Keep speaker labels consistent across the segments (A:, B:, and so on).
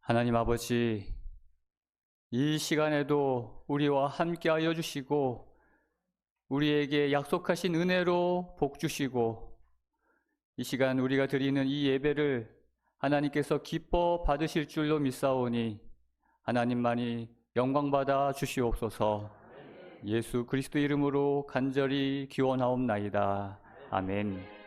A: 하나님 아버지, 이 시간에도 우리와 함께하여 주시고 우리에게 약속하신 은혜로 복 주시고 이 시간 우리가 드리는 이 예배를 하나님께서 기뻐 받으실 줄로 믿사오니 하나님만이 영광받아 주시옵소서. 예수 그리스도 이름으로 간절히 기원하옵나이다. 아멘.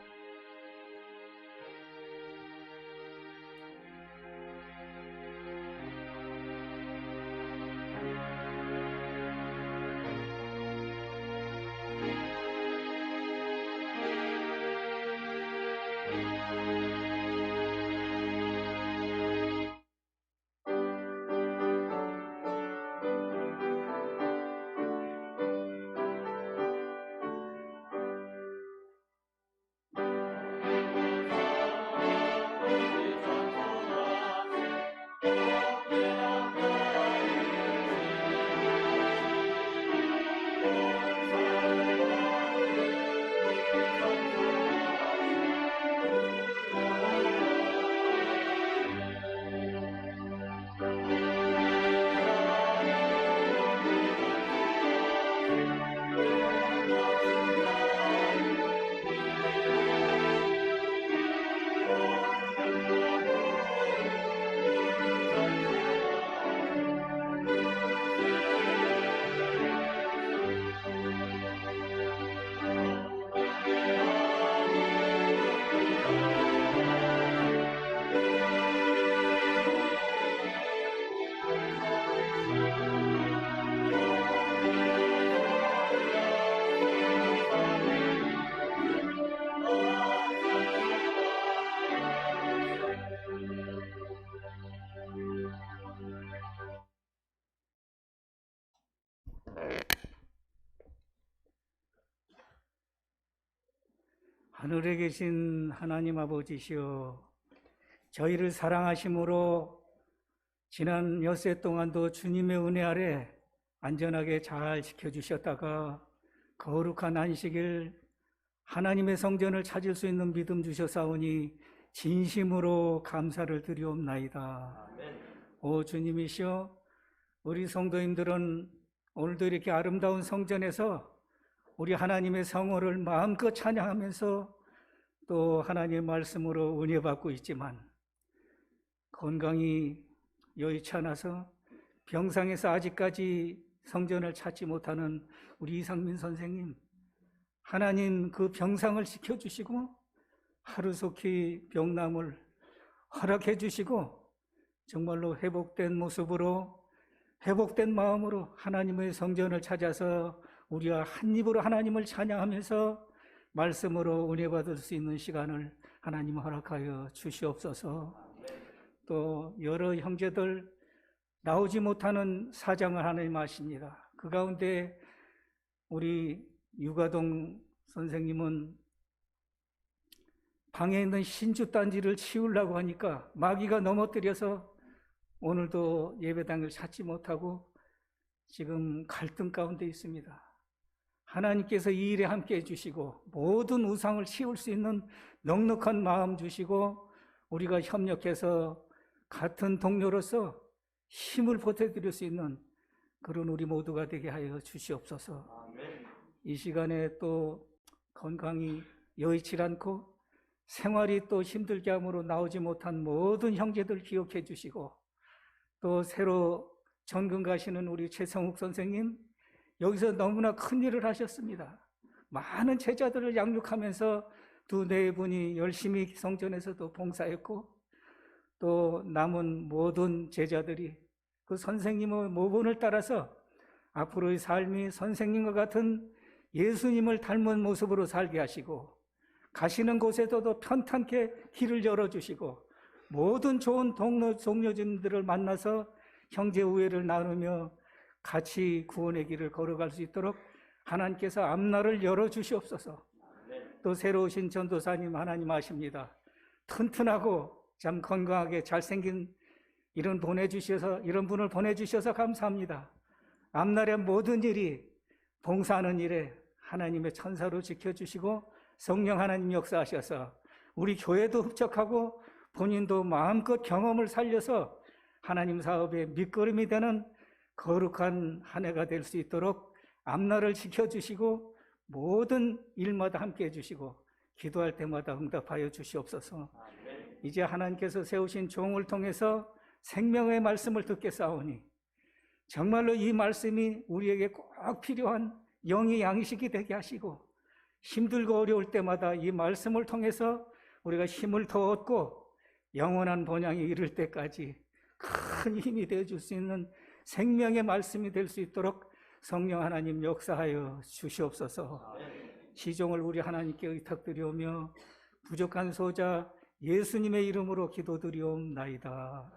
B: 하늘에 계신 하나님 아버지시여, 저희를 사랑하심으로 지난 엿새 동안도 주님의 은혜 아래 안전하게 잘 지켜주셨다가 거룩한 안식일 하나님의 성전을 찾을 수 있는 믿음 주셨사오니 진심으로 감사를 드리옵나이다. 오 주님이시여, 우리 성도님들은 오늘도 이렇게 아름다운 성전에서 우리 하나님의 성호를 마음껏 찬양하면서 또 하나님의 말씀으로 은혜 받고 있지만 건강이 여의치 않아서 병상에서 아직까지 성전을 찾지 못하는 우리 이상민 선생님, 하나님 그 병상을 지켜주시고 하루속히 병남을 허락해 주시고 정말로 회복된 모습으로, 회복된 마음으로 하나님의 성전을 찾아서 우리가 한 입으로 하나님을 찬양하면서 말씀으로 은혜 받을 수 있는 시간을 하나님 허락하여 주시옵소서. 또 여러 형제들 나오지 못하는 사정을 하나님 아십니다. 그 가운데 우리 유가동 선생님은 방에 있는 신주단지를 치우려고 하니까 마귀가 넘어뜨려서 오늘도 예배당을 찾지 못하고 지금 갈등 가운데 있습니다. 하나님께서 이 일에 함께 해주시고 모든 우상을 치울 수 있는 넉넉한 마음 주시고 우리가 협력해서 같은 동료로서 힘을 보태드릴 수 있는 그런 우리 모두가 되게 하여 주시옵소서. 아멘. 이 시간에 또 건강이 여의치 않고 생활이 또 힘들게 함으로 나오지 못한 모든 형제들 기억해 주시고 또 새로 전근 가시는 우리 최성욱 선생님, 여기서 너무나 큰 일을 하셨습니다. 많은 제자들을 양육하면서 두 네 분이 열심히 성전에서도 봉사했고 또 남은 모든 제자들이 그 선생님의 모본을 따라서 앞으로의 삶이 선생님과 같은 예수님을 닮은 모습으로 살게 하시고 가시는 곳에서도 편탄케 길을 열어주시고 모든 좋은 동료진들을 만나서 형제 우애를 나누며 같이 구원의 길을 걸어갈 수 있도록 하나님께서 앞날을 열어주시옵소서. 또 새로 오신 전도사님 하나님 아십니다. 튼튼하고 참 건강하게 잘생긴 이런 분을 보내주셔서 감사합니다. 앞날의 모든 일이 봉사하는 일에 하나님의 천사로 지켜주시고 성령 하나님 역사하셔서 우리 교회도 흡족하고 본인도 마음껏 경험을 살려서 하나님 사업의 밑거름이 되는 거룩한 한 해가 될 수 있도록 앞날을 지켜주시고 모든 일마다 함께해 주시고 기도할 때마다 응답하여 주시옵소서. 이제 하나님께서 세우신 종을 통해서 생명의 말씀을 듣겠사오니 정말로 이 말씀이 우리에게 꼭 필요한 영의 양식이 되게 하시고 힘들고 어려울 때마다 이 말씀을 통해서 우리가 힘을 더 얻고 영원한 본향에 이를 때까지 큰 힘이 되어줄 수 있는 생명의 말씀이 될 수 있도록 성령 하나님 역사하여 주시옵소서. 시종을 우리 하나님께 의탁드리오며 부족한 소자 예수님의 이름으로 기도드리옵나이다.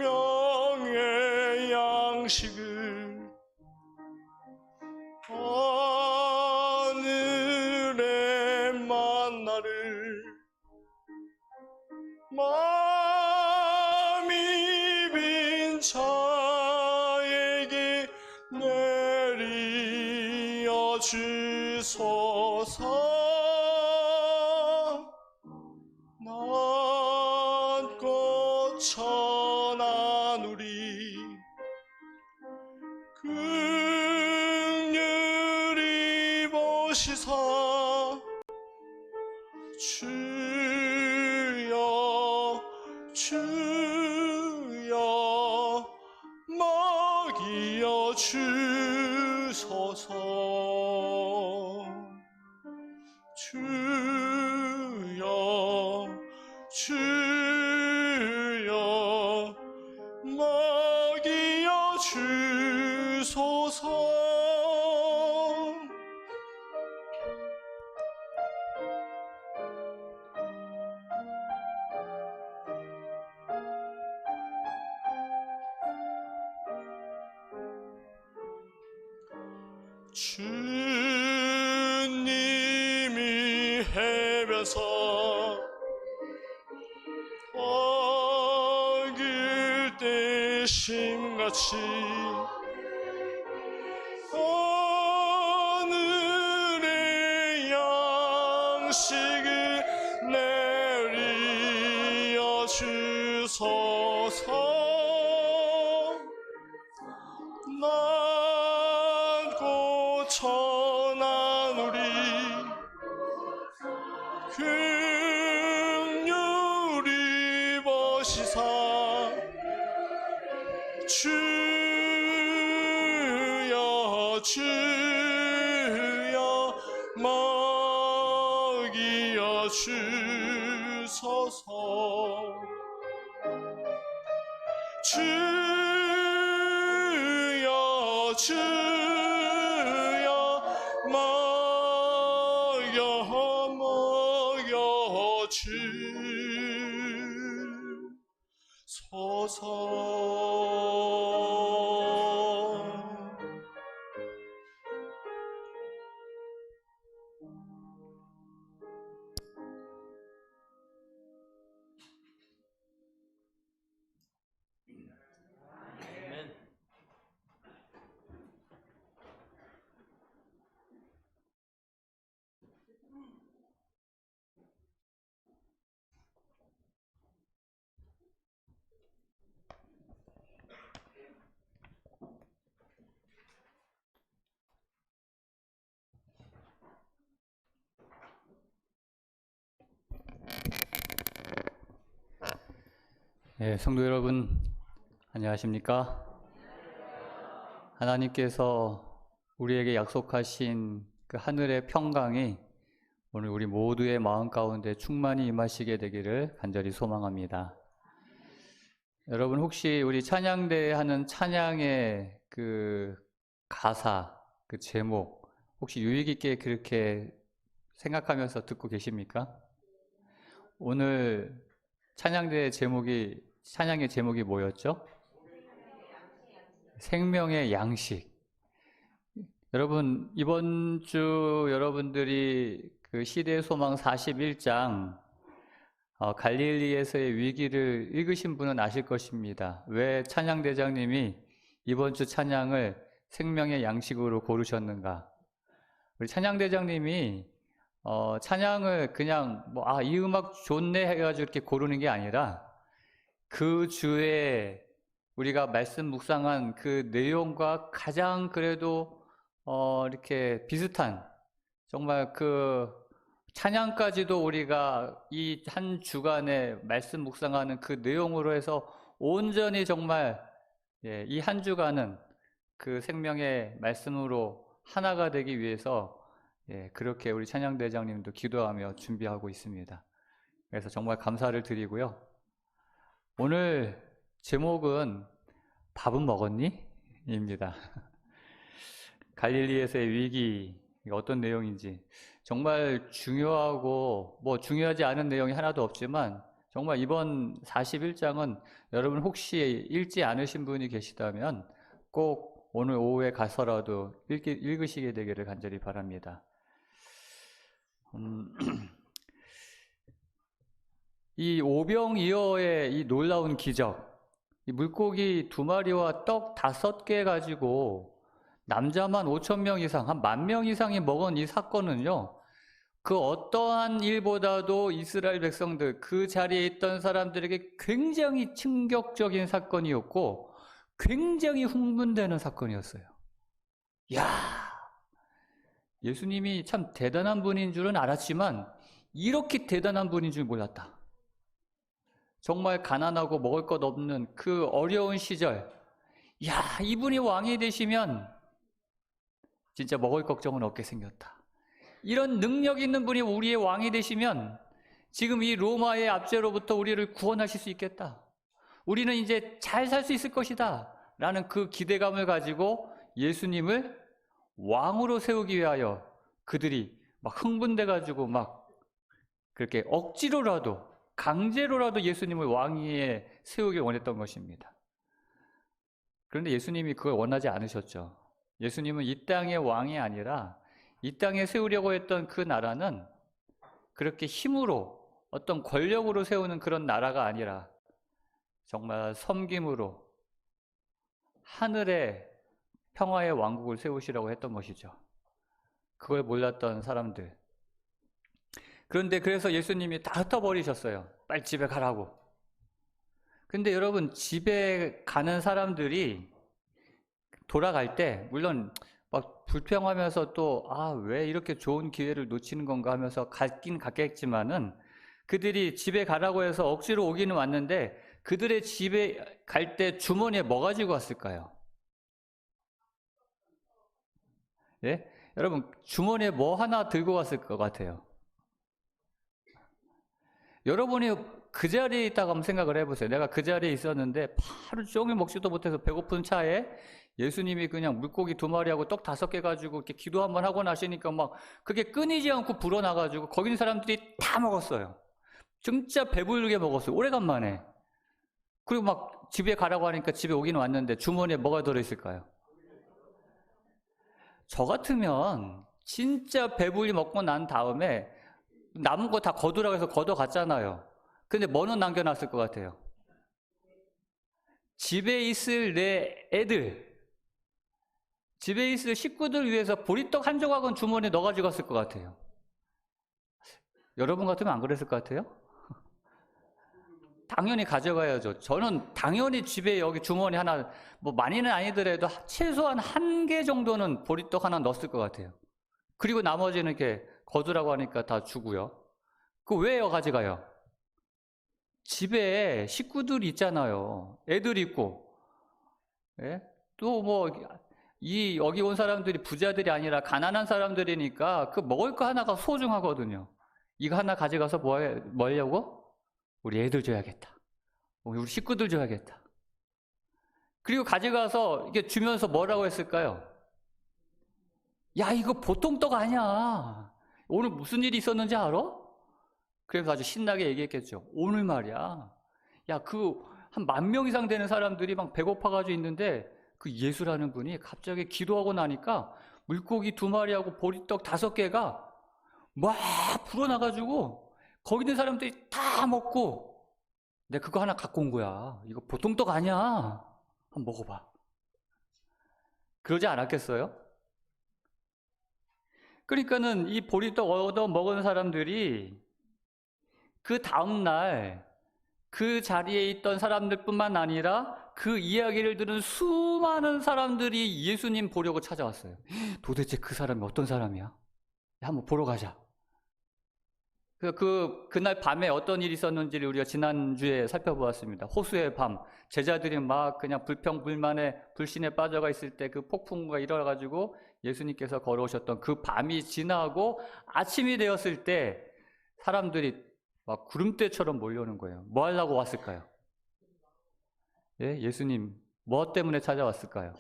C: 생명의 양식을 하늘의 만나를 마음이 빈 자에게 내리어 주소서. 낮고 천하누리 긍휼히 보시사 주여 주여 먹이어 주소서. 주여 주님이 해변서 어길 때 심같이 오늘의 양식을 내리어 주소서. 낮고 천한 우리 긍휼히 보시사 주여 주여 먹이어 주소서. 주여 주여 먹여 주소서.
A: 성도 여러분, 안녕하십니까? 하나님께서 우리에게 약속하신 그 하늘의 평강이 오늘 우리 모두의 마음 가운데 충만히 임하시게 되기를 간절히 소망합니다. 여러분, 혹시 우리 찬양대에 하는 찬양의 그 가사, 그 제목, 혹시 유익 있게 그렇게 생각하면서 듣고 계십니까? 오늘 찬양의 제목이 뭐였죠? 생명의 양식. 여러분, 이번 주 여러분들이 그 시대의 소망 41장 갈릴리에서의 위기를 읽으신 분은 아실 것입니다. 왜 찬양대장님이 이번 주 찬양을 생명의 양식으로 고르셨는가? 우리 찬양대장님이 찬양을 그냥 이 음악 좋네 해가지고 이렇게 고르는 게 아니라 그 주에 우리가 말씀 묵상한 그 내용과 가장 그래도 이렇게 비슷한, 정말 그 찬양까지도 우리가 이 한 주간에 말씀 묵상하는 그 내용으로 해서 온전히 정말 이 한 주간은 그 생명의 말씀으로 하나가 되기 위해서 그렇게 우리 찬양대장님도 기도하며 준비하고 있습니다. 그래서 정말 감사를 드리고요. 오늘 제목은 밥은 먹었니? 입니다. 갈릴리에서의 위기, 어떤 내용인지 정말 중요하고 중요하지 않은 내용이 하나도 없지만 정말 이번 41장은 여러분 혹시 읽지 않으신 분이 계시다면 꼭 오늘 오후에 가서라도 읽으시게 되기를 간절히 바랍니다. 이 오병이어의 이 놀라운 기적, 이 물고기 2마리와 떡 5개 가지고 남자만 5,000명 이상, 한 10,000명 이상이 먹은 이 사건은요, 그 어떠한 일보다도 이스라엘 백성들, 그 자리에 있던 사람들에게 굉장히 충격적인 사건이었고 굉장히 흥분되는 사건이었어요. 예수님이 참 대단한 분인 줄은 알았지만 이렇게 대단한 분인 줄 몰랐다. 정말 가난하고 먹을 것 없는 그 어려운 시절, 이분이 왕이 되시면 진짜 먹을 걱정은 없게 생겼다. 이런 능력 있는 분이 우리의 왕이 되시면 지금 이 로마의 압제로부터 우리를 구원하실 수 있겠다. 우리는 이제 잘 살 수 있을 것이다 라는 그 기대감을 가지고 예수님을 왕으로 세우기 위하여 그들이 막 흥분돼 가지고 막 그렇게 억지로라도 강제로라도 예수님을 왕위에 세우기 원했던 것입니다. 그런데 예수님이 그걸 원하지 않으셨죠. 예수님은 이 땅의 왕이 아니라 이 땅에 세우려고 했던 그 나라는 그렇게 힘으로 어떤 권력으로 세우는 그런 나라가 아니라 정말 섬김으로 하늘의 평화의 왕국을 세우시라고 했던 것이죠. 그걸 몰랐던 사람들. 그런데 그래서 예수님이 다 흩어버리셨어요. 빨리 집에 가라고. 근데 여러분, 집에 가는 사람들이 돌아갈 때 물론 막 불평하면서 또 왜 이렇게 좋은 기회를 놓치는 건가 하면서 갔긴 갔겠지만은 그들이 집에 가라고 해서 억지로 오기는 왔는데 그들의 집에 갈 때 주머니에 뭐 가지고 왔을까요? 예? 여러분, 주머니에 뭐 하나 들고 갔을 것 같아요. 여러분이 그 자리에 있다고 한번 생각을 해보세요. 내가 그 자리에 있었는데 하루 종일 먹지도 못해서 배고픈 차에 예수님이 그냥 물고기 2마리하고 떡 5개 가지고 이렇게 기도 한번 하고 나시니까 막 그게 끊이지 않고 불어나가지고 거기 있는 사람들이 다 먹었어요. 진짜 배부르게 먹었어요. 오래간만에. 그리고 막 집에 가라고 하니까 집에 오긴 왔는데 주머니에 뭐가 들어있을까요? 저 같으면 진짜 배불리 먹고 난 다음에 남은 거 다 거두라고 해서 걷어갔잖아요. 근데 뭐는 남겨놨을 것 같아요? 집에 있을 내 애들, 집에 있을 식구들 위해서 보리떡 한 조각은 주머니에 넣어가지고 갔을 것 같아요. 여러분 같으면 안 그랬을 것 같아요? 당연히 가져가야죠. 저는 당연히 집에 여기 주머니 하나, 뭐 많이는 아니더라도 최소한 1개 정도는 보리떡 하나 넣었을 것 같아요. 그리고 나머지는 이렇게 거두라고 하니까 다 주고요. 그 왜요 가져가요? 집에 식구들이 있잖아요. 애들 있고. 예? 또 뭐 여기 온 사람들이 부자들이 아니라 가난한 사람들이니까 그 먹을 거 하나가 소중하거든요. 이거 하나 가져가서 뭐 하려고? 우리 애들 줘야겠다. 우리 식구들 줘야겠다. 그리고 가져가서 이게 주면서 뭐라고 했을까요? 야, 이거 보통 떡 아니야. 오늘 무슨 일이 있었는지 알아? 그래서 아주 신나게 얘기했겠죠. 오늘 말이야. 야, 한 10,000명 이상 되는 사람들이 막 배고파가지고 있는데 그 예수라는 분이 갑자기 기도하고 나니까 물고기 2마리하고 보리떡 5개가 막 불어나가지고 거기 있는 사람들이 다 먹고 내가 그거 하나 갖고 온 거야. 이거 보통 떡 아니야. 한번 먹어봐. 그러지 않았겠어요? 그러니까는 이 보리떡 얻어 먹은 사람들이 그 다음날 그 자리에 있던 사람들뿐만 아니라 그 이야기를 들은 수많은 사람들이 예수님 보려고 찾아왔어요. 도대체 그 사람이 어떤 사람이야? 한번 보러 가자. 그날 밤에 어떤 일이 있었는지를 우리가 지난주에 살펴보았습니다. 호수의 밤, 제자들이 막 그냥 불평불만에 불신에 빠져가 있을 때 그 폭풍과 일어나가지고 예수님께서 걸어오셨던 그 밤이 지나고 아침이 되었을 때 사람들이 막 구름대처럼 몰려오는 거예요. 뭐 하려고 왔을까요? 예? 예수님, 뭐 때문에 찾아왔을까요?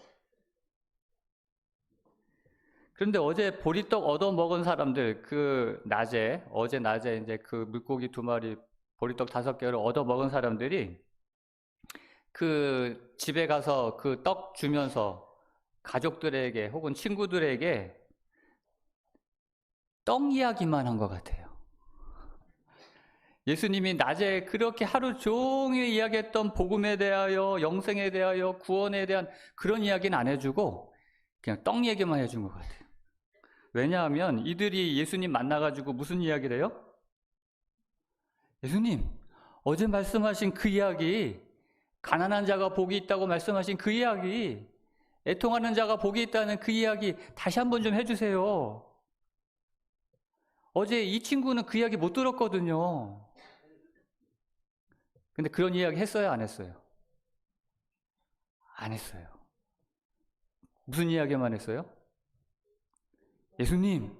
A: 그런데 어제 보리떡 얻어먹은 사람들, 어제 낮에 이제 그 물고기 2마리, 보리떡 5개를 얻어먹은 사람들이 그 집에 가서 그 떡 주면서 가족들에게 혹은 친구들에게 떡 이야기만 한 것 같아요. 예수님이 낮에 그렇게 하루 종일 이야기했던 복음에 대하여, 영생에 대하여, 구원에 대한 그런 이야기는 안 해주고 그냥 떡 얘기만 해준 것 같아요. 왜냐하면 이들이 예수님 만나가지고 무슨 이야기를 해요? 예수님, 어제 말씀하신 그 이야기, 가난한 자가 복이 있다고 말씀하신 그 이야기, 애통하는 자가 복이 있다는 그 이야기 다시 한번 좀 해주세요. 어제 이 친구는 그 이야기 못 들었거든요. 근데 그런 이야기 했어요? 안 했어요? 안 했어요. 무슨 이야기만 했어요? 예수님,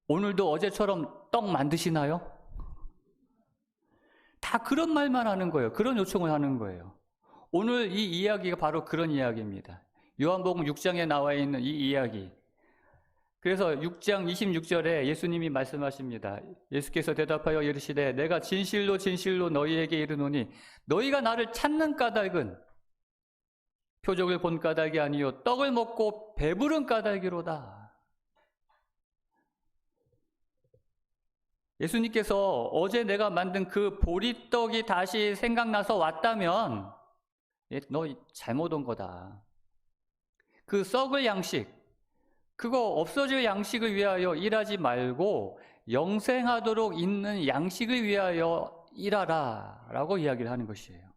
A: 오늘도 어제처럼 떡 만드시나요? 다 그런 말만 하는 거예요. 그런 요청을 하는 거예요. 오늘 이 이야기가 바로 그런 이야기입니다. 요한복음 6장에 나와 있는 이 이야기. 그래서 6장 26절에 예수님이 말씀하십니다. 예수께서 대답하여 이르시되 내가 진실로 진실로 너희에게 이르노니 너희가 나를 찾는 까닭은 표적을 본 까닭이 아니요 떡을 먹고 배부른 까닭이로다. 예수님께서 어제 내가 만든 그 보리떡이 다시 생각나서 왔다면 너 잘못 온 거다. 그 썩을 양식, 그거 없어질 양식을 위하여 일하지 말고 영생하도록 있는 양식을 위하여 일하라 라고 이야기를 하는 것이에요.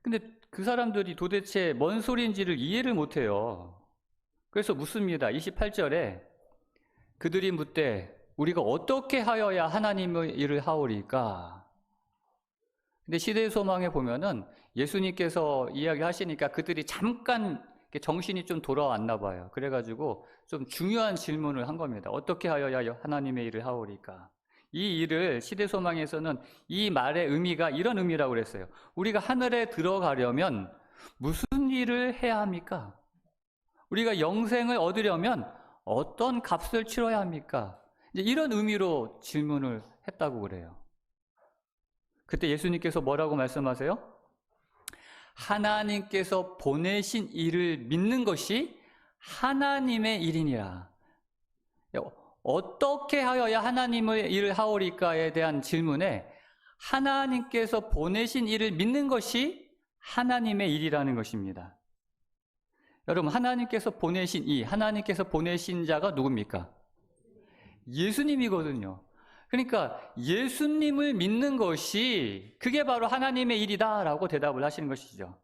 A: 근데 그 사람들이 도대체 뭔 소리인지를 이해를 못해요. 그래서 묻습니다. 28절에 그들이 묻되 우리가 어떻게 하여야 하나님의 일을 하오리까? 근데 시대의 소망에 보면은 예수님께서 이야기하시니까 그들이 잠깐 정신이 좀 돌아왔나 봐요. 그래가지고 좀 중요한 질문을 한 겁니다. 어떻게 하여야 하나님의 일을 하오리까? 이 일을 시대 소망에서는 이 말의 의미가 이런 의미라고 그랬어요. 우리가 하늘에 들어가려면 무슨 일을 해야 합니까? 우리가 영생을 얻으려면 어떤 값을 치러야 합니까? 이제 이런 의미로 질문을 했다고 그래요. 그때 예수님께서 뭐라고 말씀하세요? 하나님께서 보내신 일을 믿는 것이 하나님의 일이니라. 어떻게 하여야 하나님의 일을 하오리까에 대한 질문에 하나님께서 보내신 일을 믿는 것이 하나님의 일이라는 것입니다. 여러분, 하나님께서 보내신 하나님께서 보내신 자가 누굽니까? 예수님이거든요. 그러니까 예수님을 믿는 것이 그게 바로 하나님의 일이다라고 대답을 하시는 것이죠.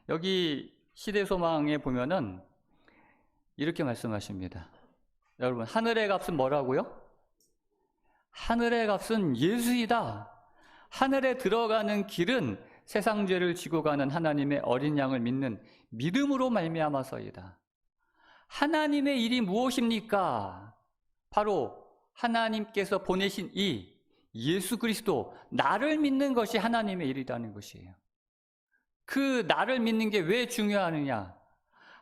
A: 여기 시대소망에 보면은 이렇게 말씀하십니다. 여러분, 하늘의 값은 뭐라고요? 하늘의 값은 예수이다. 하늘에 들어가는 길은 세상 죄를 지고 가는 하나님의 어린 양을 믿는 믿음으로 말미암아서이다. 하나님의 일이 무엇입니까? 바로 하나님께서 보내신 예수 그리스도, 나를 믿는 것이 하나님의 일이라는 것이에요. 그 나를 믿는 게 왜 중요하느냐?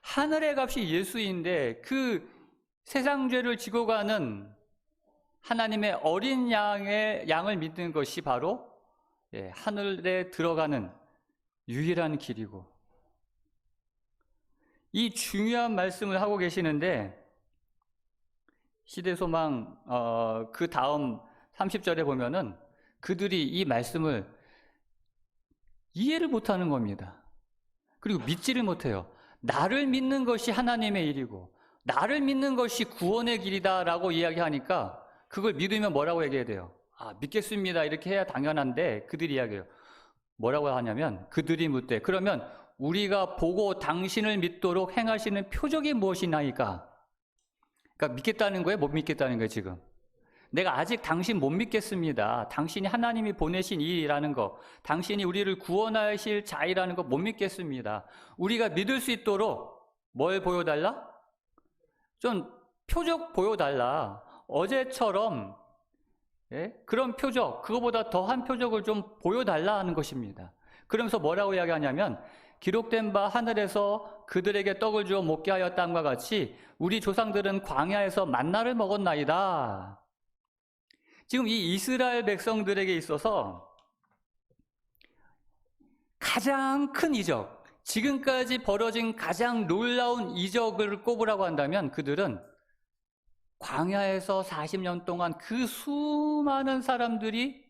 A: 하늘의 값이 예수인데 그 세상 죄를 지고 가는 하나님의 어린 양을 믿는 것이 바로 하늘에 들어가는 유일한 길이고, 이 중요한 말씀을 하고 계시는데 시대소망 그 다음 30절에 보면은 그들이 이 말씀을 이해를 못하는 겁니다. 그리고 믿지를 못해요. 나를 믿는 것이 하나님의 일이고 나를 믿는 것이 구원의 길이다라고 이야기하니까 그걸 믿으면 뭐라고 얘기해야 돼요? 믿겠습니다 이렇게 해야 당연한데 그들이 이야기해요. 뭐라고 하냐면 그들이 묻되 그러면 우리가 보고 당신을 믿도록 행하시는 표적이 무엇이나이까? 그러니까 믿겠다는 거예요? 못 믿겠다는 거예요 지금? 내가 아직 당신 못 믿겠습니다. 당신이 하나님이 보내신 일이라는 거, 당신이 우리를 구원하실 자이라는 거 못 믿겠습니다. 우리가 믿을 수 있도록 뭘 보여달라? 좀 표적 보여달라. 어제처럼 그런 표적, 그거보다 더한 표적을 좀 보여달라 하는 것입니다. 그러면서 뭐라고 이야기하냐면 기록된 바 하늘에서 그들에게 떡을 주어 먹게 하였다함과 같이 우리 조상들은 광야에서 만나를 먹었나이다. 지금 이 이스라엘 백성들에게 있어서 가장 큰 이적, 지금까지 벌어진 가장 놀라운 이적을 꼽으라고 한다면 그들은 광야에서 40년 동안 그 수많은 사람들이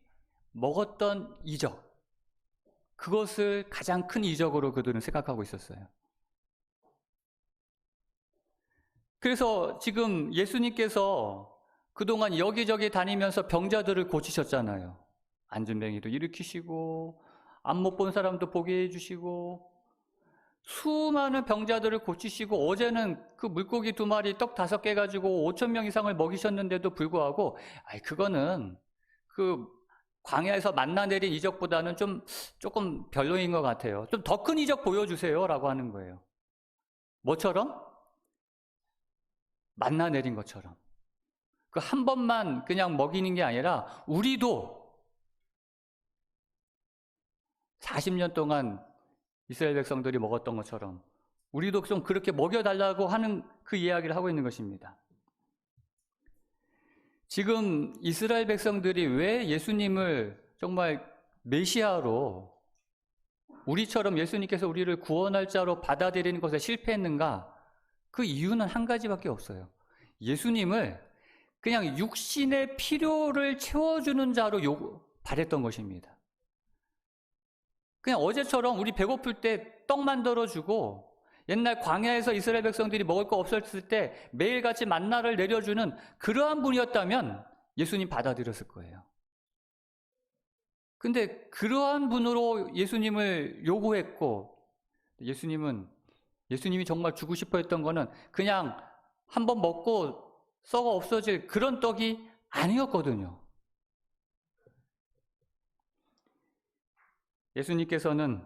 A: 먹었던 이적, 그것을 가장 큰 이적으로 그들은 생각하고 있었어요. 그래서 지금 예수님께서 그동안 여기저기 다니면서 병자들을 고치셨잖아요. 안진뱅이도 일으키시고 안 못 본 사람도 보게 해주시고 수많은 병자들을 고치시고 어제는 그 물고기 2마리 떡 5개 가지고 5,000명 이상을 먹이셨는데도 불구하고 그거는 그 광야에서 만나 내린 이적보다는 조금 별로인 것 같아요. 좀 더 큰 이적 보여주세요 라고 하는 거예요. 뭐처럼? 만나 내린 것처럼. 그 한 번만 그냥 먹이는 게 아니라 우리도 40년 동안 이스라엘 백성들이 먹었던 것처럼 우리도 좀 그렇게 먹여달라고 하는 그 이야기를 하고 있는 것입니다. 지금 이스라엘 백성들이 왜 예수님을 정말 메시아로 우리처럼 예수님께서 우리를 구원할 자로 받아들이는 것에 실패했는가? 그 이유는 한 가지밖에 없어요. 예수님을 그냥 육신의 필요를 채워주는 자로 바랬던 것입니다. 그냥 어제처럼 우리 배고플 때 떡 만들어주고, 옛날 광야에서 이스라엘 백성들이 먹을 거 없었을 때 매일같이 만나를 내려주는 그러한 분이었다면 예수님 받아들였을 거예요. 근데 그러한 분으로 예수님을 요구했고, 예수님이 정말 주고 싶어 했던 거는 그냥 한번 먹고 썩어 없어질 그런 떡이 아니었거든요. 예수님께서는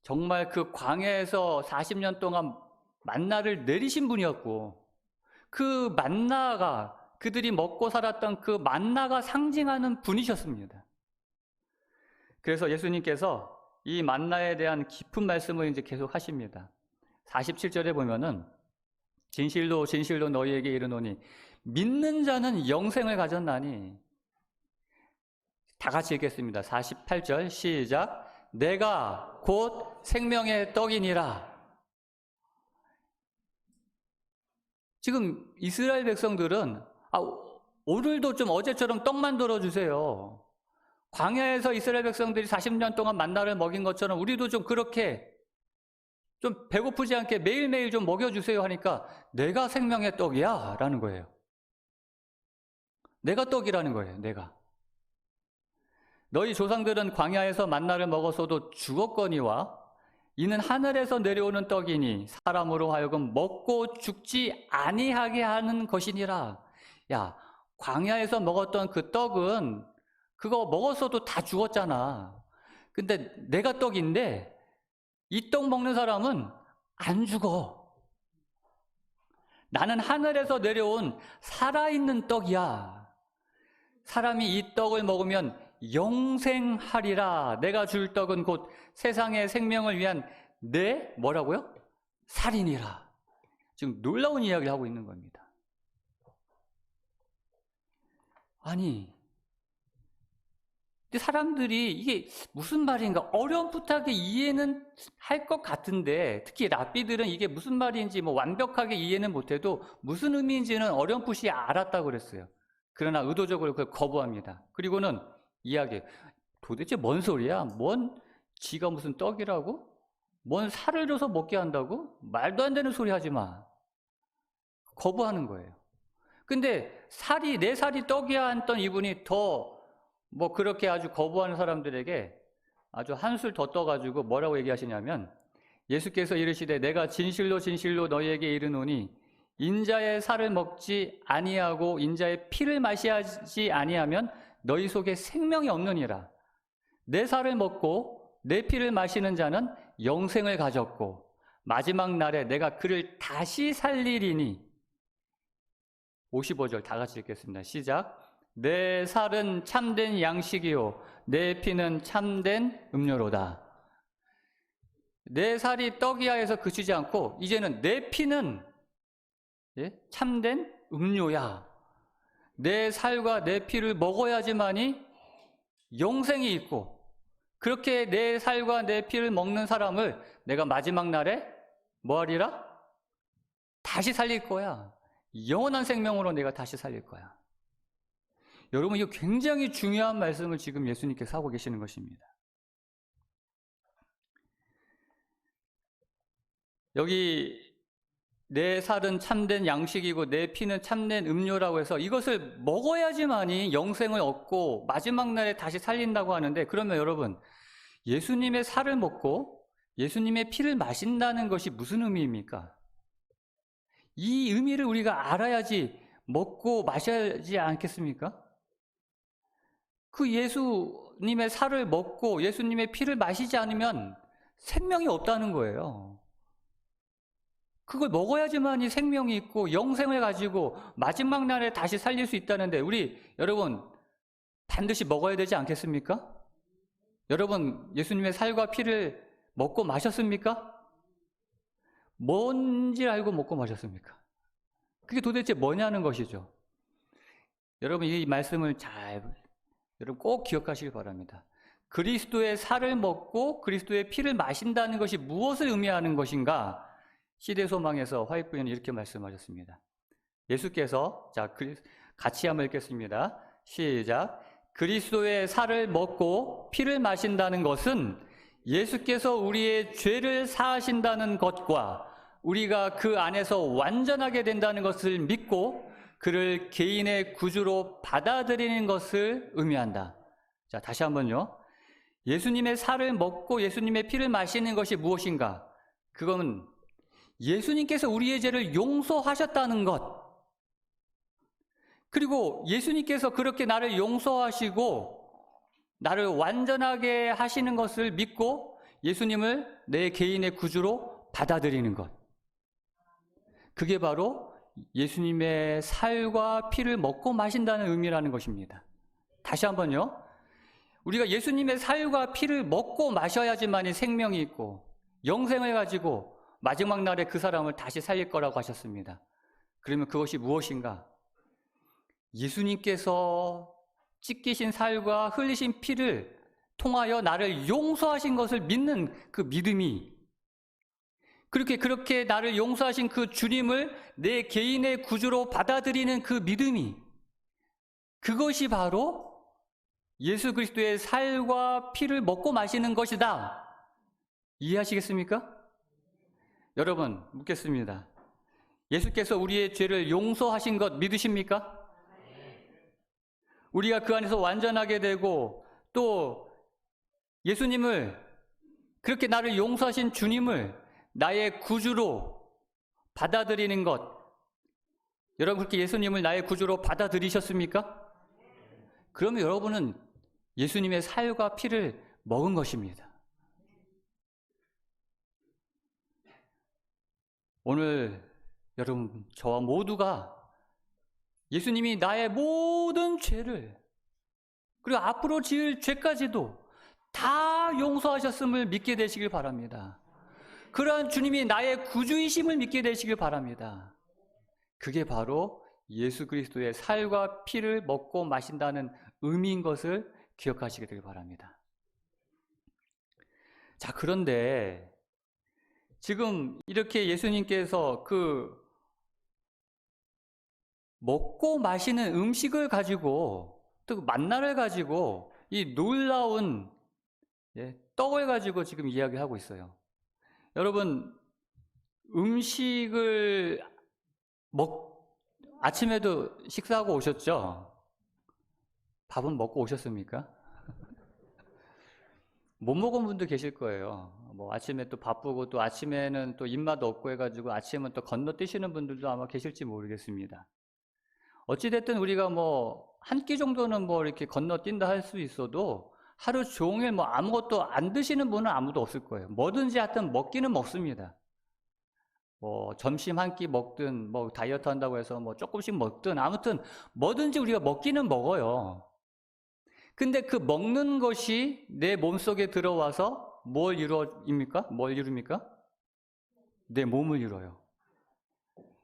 A: 정말 그 광야에서 40년 동안 만나를 내리신 분이었고, 그 만나가, 그들이 먹고 살았던 그 만나가 상징하는 분이셨습니다. 그래서 예수님께서 이 만나에 대한 깊은 말씀을 이제 계속 하십니다. 47절에 보면은 진실로 진실로 너희에게 이르노니 믿는 자는 영생을 가졌나니. 다 같이 읽겠습니다. 48절 시작. 내가 곧 생명의 떡이니라. 지금 이스라엘 백성들은 오늘도 좀 어제처럼 떡 만들어 주세요. 광야에서 이스라엘 백성들이 40년 동안 만나를 먹인 것처럼 우리도 좀 그렇게 좀 배고프지 않게 매일매일 좀 먹여주세요 하니까 내가 생명의 떡이야 라는 거예요. 내가 떡이라는 거예요. 내가. 너희 조상들은 광야에서 만나를 먹었어도 죽었거니와 이는 하늘에서 내려오는 떡이니 사람으로 하여금 먹고 죽지 아니하게 하는 것이니라. 야, 광야에서 먹었던 그 떡은 그거 먹었어도 다 죽었잖아. 근데 내가 떡인데 이 떡 먹는 사람은 안 죽어. 나는 하늘에서 내려온 살아있는 떡이야. 사람이 이 떡을 먹으면 영생하리라. 내가 줄 떡은 곧 세상의 생명을 위한 내 뭐라고요? 살이니라. 지금 놀라운 이야기를 하고 있는 겁니다. 아니, 근데 사람들이 이게 무슨 말인가 어렴풋하게 이해는 할 것 같은데, 특히 랍비들은 이게 무슨 말인지 뭐 완벽하게 이해는 못해도 무슨 의미인지는 어렴풋이 알았다고 그랬어요. 그러나 의도적으로 그걸 거부합니다. 그리고는 이야기, 도대체 뭔 소리야? 지가 무슨 떡이라고? 뭔 살을 줘서 먹게 한다고? 말도 안 되는 소리 하지 마. 거부하는 거예요. 근데 내 살이 떡이야 했던 이분이 더 그렇게 아주 거부하는 사람들에게 아주 한술 더 떠가지고 뭐라고 얘기하시냐면, 예수께서 이르시되 내가 진실로 진실로 너희에게 이르노니 인자의 살을 먹지 아니하고 인자의 피를 마시지 아니하면 너희 속에 생명이 없느니라. 내 살을 먹고 내 피를 마시는 자는 영생을 가졌고 마지막 날에 내가 그를 다시 살리리니. 55절 다 같이 읽겠습니다. 시작. 내 살은 참된 양식이요 내 피는 참된 음료로다. 내 살이 떡이야 해서 그치지 않고 이제는 내 피는 참된 음료야. 내 살과 내 피를 먹어야지만이 영생이 있고, 그렇게 내 살과 내 피를 먹는 사람을 내가 마지막 날에 뭐하리라? 다시 살릴 거야. 영원한 생명으로 내가 다시 살릴 거야. 여러분, 이거 굉장히 중요한 말씀을 지금 예수님께서 하고 계시는 것입니다. 여기 내 살은 참된 양식이고 내 피는 참된 음료라고 해서 이것을 먹어야지만이 영생을 얻고 마지막 날에 다시 살린다고 하는데, 그러면 여러분, 예수님의 살을 먹고 예수님의 피를 마신다는 것이 무슨 의미입니까? 이 의미를 우리가 알아야지 먹고 마셔야지 않겠습니까? 그 예수님의 살을 먹고 예수님의 피를 마시지 않으면 생명이 없다는 거예요. 그걸 먹어야지만이 생명이 있고 영생을 가지고 마지막 날에 다시 살릴 수 있다는데, 우리 여러분 반드시 먹어야 되지 않겠습니까? 여러분, 예수님의 살과 피를 먹고 마셨습니까? 뭔지 알고 먹고 마셨습니까? 그게 도대체 뭐냐는 것이죠. 여러분, 이 말씀을 여러분 꼭 기억하시기 바랍니다. 그리스도의 살을 먹고 그리스도의 피를 마신다는 것이 무엇을 의미하는 것인가? 시대소망에서 화익부인은 이렇게 말씀하셨습니다. 예수께서, 같이 한번 읽겠습니다. 시작. 그리스도의 살을 먹고 피를 마신다는 것은 예수께서 우리의 죄를 사하신다는 것과 우리가 그 안에서 완전하게 된다는 것을 믿고 그를 개인의 구주로 받아들이는 것을 의미한다. 자, 다시 한번요. 예수님의 살을 먹고 예수님의 피를 마시는 것이 무엇인가? 그건 예수님께서 우리의 죄를 용서하셨다는 것. 그리고 예수님께서 그렇게 나를 용서하시고 나를 완전하게 하시는 것을 믿고 예수님을 내 개인의 구주로 받아들이는 것. 그게 바로 예수님의 살과 피를 먹고 마신다는 의미라는 것입니다. 다시 한번요. 우리가 예수님의 살과 피를 먹고 마셔야지만이 생명이 있고 영생을 가지고 마지막 날에 그 사람을 다시 살릴 거라고 하셨습니다. 그러면 그것이 무엇인가? 예수님께서 찢기신 살과 흘리신 피를 통하여 나를 용서하신 것을 믿는 그 믿음이, 그렇게 나를 용서하신 그 주님을 내 개인의 구주로 받아들이는 그 믿음이, 그것이 바로 예수 그리스도의 살과 피를 먹고 마시는 것이다. 이해하시겠습니까? 여러분, 묻겠습니다. 예수께서 우리의 죄를 용서하신 것 믿으십니까? 우리가 그 안에서 완전하게 되고 또 예수님을, 그렇게 나를 용서하신 주님을 나의 구주로 받아들이는 것, 여러분 그렇게 예수님을 나의 구주로 받아들이셨습니까? 그러면 여러분은 예수님의 살과 피를 먹은 것입니다. 오늘 여러분, 저와 모두가 예수님이 나의 모든 죄를, 그리고 앞으로 지을 죄까지도 다 용서하셨음을 믿게 되시길 바랍니다. 그러한 주님이 나의 구주이심을 믿게 되시길 바랍니다. 그게 바로 예수 그리스도의 살과 피를 먹고 마신다는 의미인 것을 기억하시게 되길 바랍니다. 자, 그런데 지금 이렇게 예수님께서 그 먹고 마시는 음식을 가지고, 또 만나를 가지고, 이 놀라운 떡을 가지고 지금 이야기하고 있어요. 여러분, 음식을 아침에도 식사하고 오셨죠? 밥은 먹고 오셨습니까? 못 먹은 분도 계실 거예요. 뭐 아침에 또 바쁘고 또 아침에는 또 입맛 없고 해가지고 아침은 또 건너뛰시는 분들도 아마 계실지 모르겠습니다. 어찌됐든 우리가 뭐 한 끼 정도는 뭐 이렇게 건너뛴다 할 수 있어도 하루 종일 뭐 아무것도 안 드시는 분은 아무도 없을 거예요. 뭐든지 하여튼 먹기는 먹습니다. 뭐 점심 한 끼 먹든 뭐 다이어트 한다고 해서 뭐 조금씩 먹든 아무튼 뭐든지 우리가 먹기는 먹어요. 근데 그 먹는 것이 내 몸속에 들어와서 뭘 이루입니까? 뭘 이룹니까? 내 몸을 이뤄요.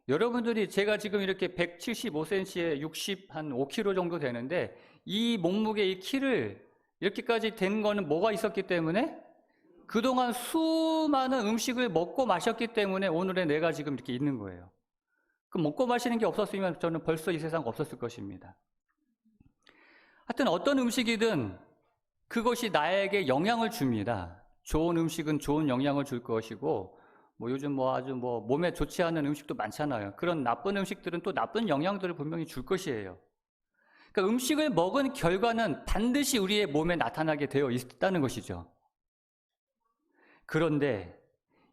A: 여러분들이, 제가 지금 이렇게 175cm에 65kg 정도 되는데 이 몸무게, 이 키를 이렇게까지 된 거는 뭐가 있었기 때문에? 그동안 수많은 음식을 먹고 마셨기 때문에 오늘의 내가 지금 이렇게 있는 거예요. 그 먹고 마시는 게 없었으면 저는 벌써 이 세상 없었을 것입니다. 하여튼 어떤 음식이든 그것이 나에게 영향을 줍니다. 좋은 음식은 좋은 영향을 줄 것이고, 뭐 요즘 뭐 아주 뭐 몸에 좋지 않은 음식도 많잖아요. 그런 나쁜 음식들은 또 나쁜 영향들을 분명히 줄 것이에요. 그러니까 음식을 먹은 결과는 반드시 우리의 몸에 나타나게 되어 있다는 것이죠. 그런데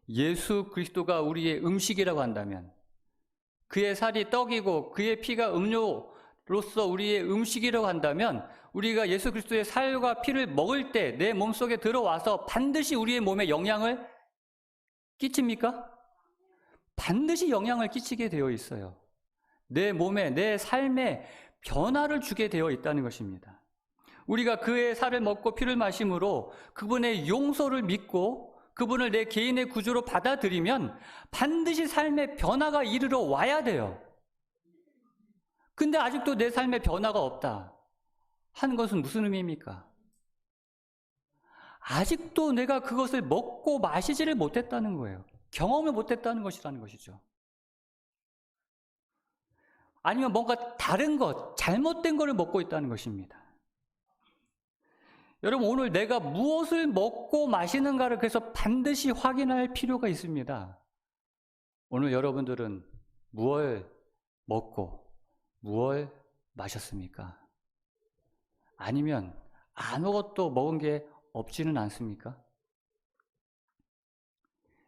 A: 예수 그리스도가 우리의 음식이라고 한다면, 그의 살이 떡이고 그의 피가 음료로서 우리의 음식이라고 한다면, 우리가 예수 그리스도의 살과 피를 먹을 때 내 몸속에 들어와서 반드시 우리의 몸에 영향을 끼칩니까? 반드시 영향을 끼치게 되어 있어요. 내 몸에, 내 삶에 변화를 주게 되어 있다는 것입니다. 우리가 그의 살을 먹고 피를 마심으로 그분의 용서를 믿고 그분을 내 개인의 구주로 받아들이면 반드시 삶의 변화가 이르러 와야 돼요. 근데 아직도 내 삶에 변화가 없다 하는 것은 무슨 의미입니까? 아직도 내가 그것을 먹고 마시지를 못했다는 거예요. 경험을 못했다는 것이라는 것이죠. 아니면 뭔가 다른 것, 잘못된 것을 먹고 있다는 것입니다. 여러분, 오늘 내가 무엇을 먹고 마시는가를 그래서 반드시 확인할 필요가 있습니다. 오늘 여러분들은 무엇을 먹고 무엇을 마셨습니까? 아니면 아무것도 먹은 게 없지는 않습니까?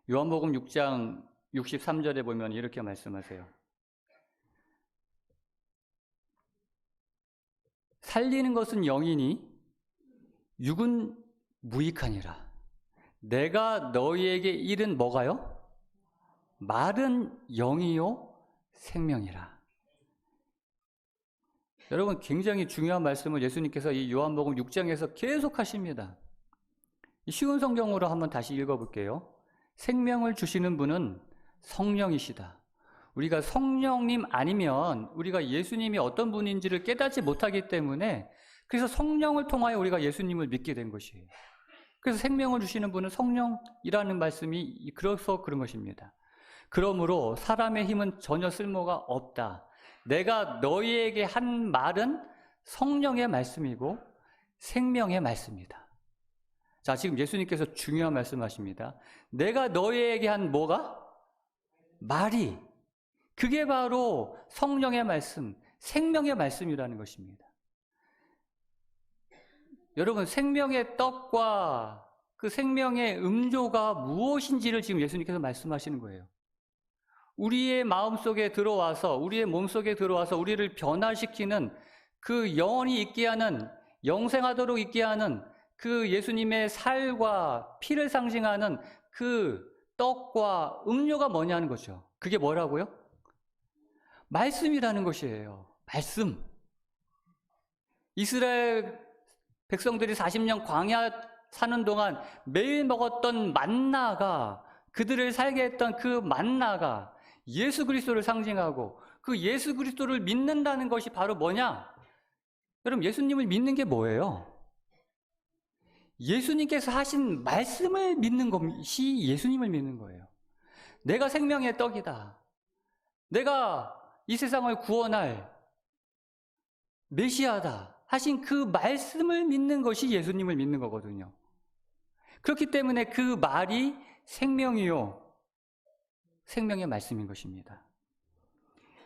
A: 요한복음 6장 63절에 보면 이렇게 말씀하세요. 살리는 것은 영이니 육은 무익하니라. 내가 너희에게 이른 뭐가요? 말은 영이요 생명이라. 여러분, 굉장히 중요한 말씀을 예수님께서 이 요한복음 6장에서 계속 하십니다. 쉬운 성경으로 한번 다시 읽어볼게요. 생명을 주시는 분은 성령이시다. 우리가 성령님 아니면 우리가 예수님이 어떤 분인지를 깨닫지 못하기 때문에 그래서 성령을 통하여 우리가 예수님을 믿게 된 것이에요. 그래서 생명을 주시는 분은 성령이라는 말씀이 그래서 그런 것입니다. 그러므로 사람의 힘은 전혀 쓸모가 없다. 내가 너희에게 한 말은 성령의 말씀이고 생명의 말씀이다. 자, 지금 예수님께서 중요한 말씀하십니다. 내가 너희에게 한 뭐가? 말이. 그게 바로 성령의 말씀, 생명의 말씀이라는 것입니다. 여러분, 생명의 떡과 그 생명의 음료가 무엇인지를 지금 예수님께서 말씀하시는 거예요. 우리의 마음속에 들어와서, 우리의 몸속에 들어와서 우리를 변화시키는 그 영원히 있게 하는, 영생하도록 있게 하는 그 예수님의 살과 피를 상징하는 그 떡과 음료가 뭐냐는 거죠. 그게 뭐라고요? 말씀이라는 것이에요. 말씀. 이스라엘 백성들이 40년 광야 사는 동안 매일 먹었던 만나가, 그들을 살게 했던 그 만나가 예수 그리스도를 상징하고, 그 예수 그리스도를 믿는다는 것이 바로 뭐냐? 여러분, 예수님을 믿는 게 뭐예요? 예수님께서 하신 말씀을 믿는 것이 예수님을 믿는 거예요. 내가 생명의 떡이다. 내가 이 세상을 구원할 메시아다 하신 그 말씀을 믿는 것이 예수님을 믿는 거거든요. 그렇기 때문에 그 말이 생명이요 생명의 말씀인 것입니다.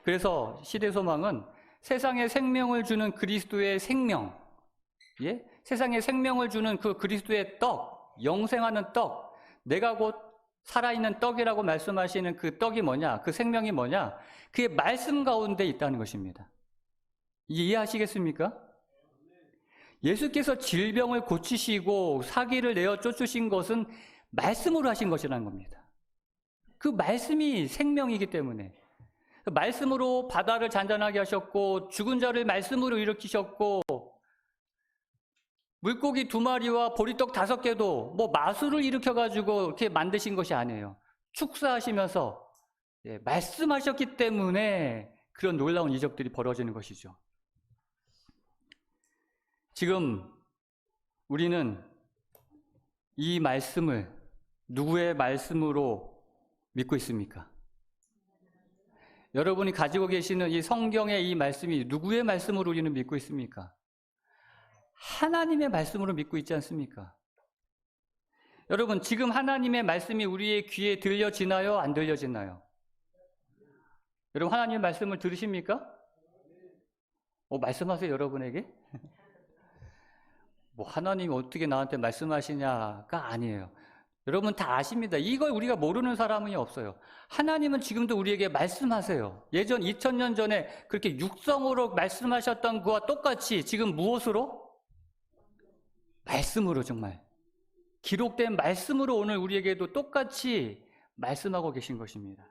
A: 그래서 시대소망은 세상에 생명을 주는 그리스도의 생명, 예? 세상에 생명을 주는 그 그리스도의 떡, 영생하는 떡, 내가 곧 살아있는 떡이라고 말씀하시는 그 떡이 뭐냐, 그 생명이 뭐냐, 그의 말씀 가운데 있다는 것입니다. 이해하시겠습니까? 예수께서 질병을 고치시고 사기를 내어 쫓으신 것은 말씀으로 하신 것이라는 겁니다. 그 말씀이 생명이기 때문에, 그 말씀으로 바다를 잔잔하게 하셨고, 죽은 자를 말씀으로 일으키셨고, 물고기 2마리와 보리떡 5개도 뭐 마술을 일으켜가지고 이렇게 만드신 것이 아니에요. 축사하시면서 말씀하셨기 때문에 그런 놀라운 이적들이 벌어지는 것이죠. 지금 우리는 이 말씀을 누구의 말씀으로 믿고 있습니까? 여러분이 가지고 계시는 이 성경의 이 말씀이 누구의 말씀으로 우리는 믿고 있습니까? 하나님의 말씀으로 믿고 있지 않습니까? 여러분, 지금 하나님의 말씀이 우리의 귀에 들려지나요? 안 들려지나요? 여러분, 하나님의 말씀을 들으십니까? 말씀하세요, 여러분에게? 하나님이 어떻게 나한테 말씀하시냐가 아니에요. 여러분 다 아십니다. 이걸 우리가 모르는 사람이 없어요. 하나님은 지금도 우리에게 말씀하세요. 예전 2000년 전에 그렇게 육성으로 말씀하셨던 그와 똑같이 지금 무엇으로? 말씀으로, 정말 기록된 말씀으로 오늘 우리에게도 똑같이 말씀하고 계신 것입니다.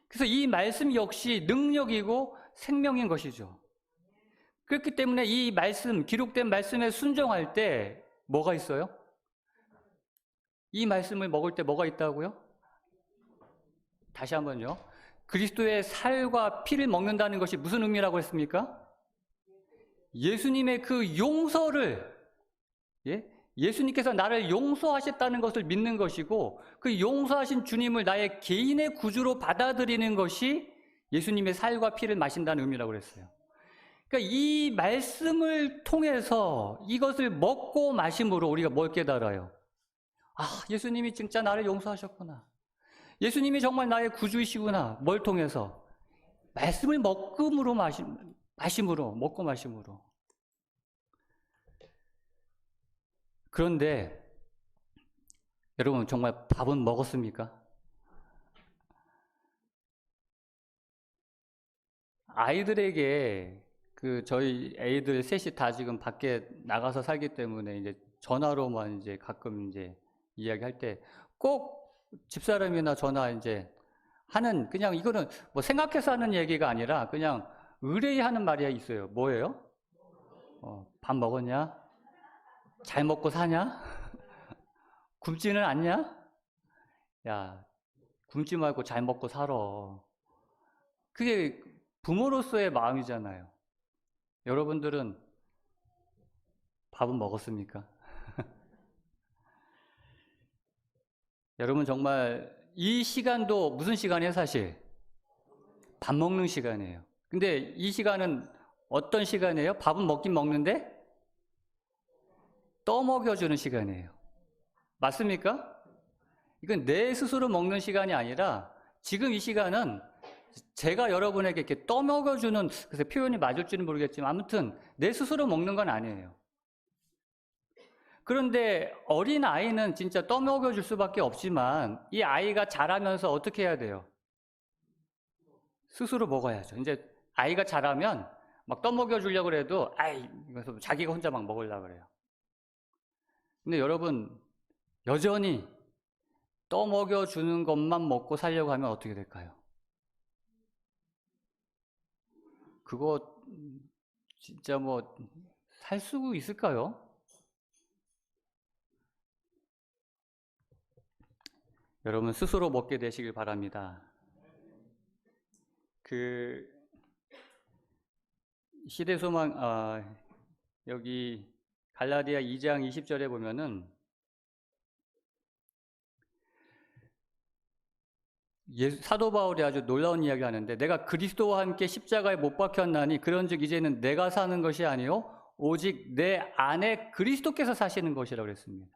A: 그래서 이 말씀 역시 능력이고 생명인 것이죠. 그렇기 때문에 이 말씀, 기록된 말씀에 순종할 때 뭐가 있어요? 이 말씀을 먹을 때 뭐가 있다고요? 다시 한번요. 그리스도의 살과 피를 먹는다는 것이 무슨 의미라고 했습니까? 예수님의 그 용서를, 예수님께서 나를 용서하셨다는 것을 믿는 것이고 그 용서하신 주님을 나의 개인의 구주로 받아들이는 것이 예수님의 살과 피를 마신다는 의미라고 그랬어요. 그러니까 이 말씀을 통해서 이것을 먹고 마심으로 우리가 뭘 깨달아요? 아, 예수님이 진짜 나를 용서하셨구나. 예수님이 정말 나의 구주이시구나. 뭘 통해서? 말씀을 먹고 마심으로. 그런데 여러분 정말 밥은 먹었습니까? 아이들에게 저희 애들 셋이 다 지금 밖에 나가서 살기 때문에 이제 전화로만 이제 가끔 이제 이야기할 때 꼭 집사람이나 전화 이제 하는 그냥 이거는 뭐 생각해서 하는 얘기가 아니라 그냥 의뢰하는 말이 있어요. 뭐예요? 밥 먹었냐? 잘 먹고 사냐? 굶지는 않냐? 야, 굶지 말고 잘 먹고 살아. 그게 부모로서의 마음이잖아요. 여러분들은 밥은 먹었습니까? 여러분 정말 이 시간도 무슨 시간이에요, 사실? 밥 먹는 시간이에요. 근데 이 시간은 어떤 시간이에요? 밥은 먹긴 먹는데 떠먹여주는 시간이에요. 맞습니까? 이건 내 스스로 먹는 시간이 아니라 지금 이 시간은 제가 여러분에게 이렇게 떠먹여주는, 그래서 표현이 맞을지는 모르겠지만 아무튼 내 스스로 먹는 건 아니에요. 그런데 어린 아이는 진짜 떠먹여줄 수밖에 없지만 이 아이가 자라면서 어떻게 해야 돼요? 스스로 먹어야죠. 이제 아이가 자라면 막 떠먹여주려고 해도 그래서 자기가 혼자 막 먹으려고 그래요. 근데 여러분 여전히 떠먹여주는 것만 먹고 살려고 하면 어떻게 될까요? 그거 진짜 뭐 살 수 있을까요? 여러분 스스로 먹게 되시길 바랍니다. 시대소망 여기 갈라디아 2장 20절에 보면은 사도 바울이 아주 놀라운 이야기를 하는데 내가 그리스도와 함께 십자가에 못 박혔나니 그런즉 이제는 내가 사는 것이 아니요 오직 내 안에 그리스도께서 사시는 것이라고 그랬습니다.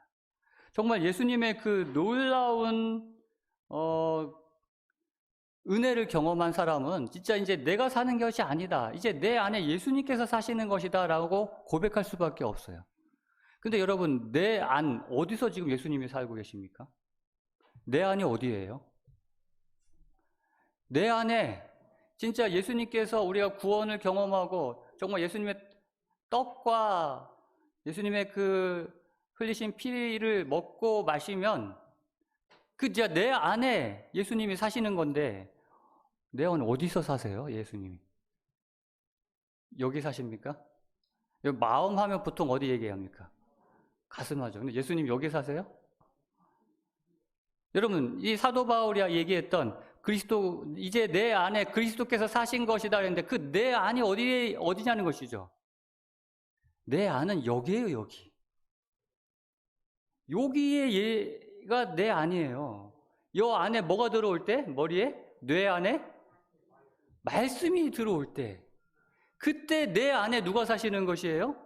A: 정말 예수님의 그 놀라운 은혜를 경험한 사람은 진짜 이제 내가 사는 것이 아니다. 이제 내 안에 예수님께서 사시는 것이다 라고 고백할 수밖에 없어요. 근데 여러분 내 안 어디서 지금 예수님이 살고 계십니까? 내 안이 어디예요? 내 안에 진짜 예수님께서 우리가 구원을 경험하고 정말 예수님의 떡과 예수님의 그 흘리신 피를 먹고 마시면 진짜 내 안에 예수님이 사시는 건데 내 안에 어디서 사세요? 예수님이 여기 사십니까? 여기 마음 하면 보통 어디 얘기합니까? 가슴 하죠. 근데 예수님 여기 사세요? 여러분 이 사도 바울이 얘기했던 그리스도 이제 내 안에 그리스도께서 사신 것이다 그랬는데 그 내 안이 어디냐는 것이죠. 내 안은 여기예요. 여기에 얘가 내 안이에요. 요 안에 뭐가 들어올 때? 머리에? 뇌 안에? 말씀이 들어올 때 그때 내 안에 누가 사시는 것이에요?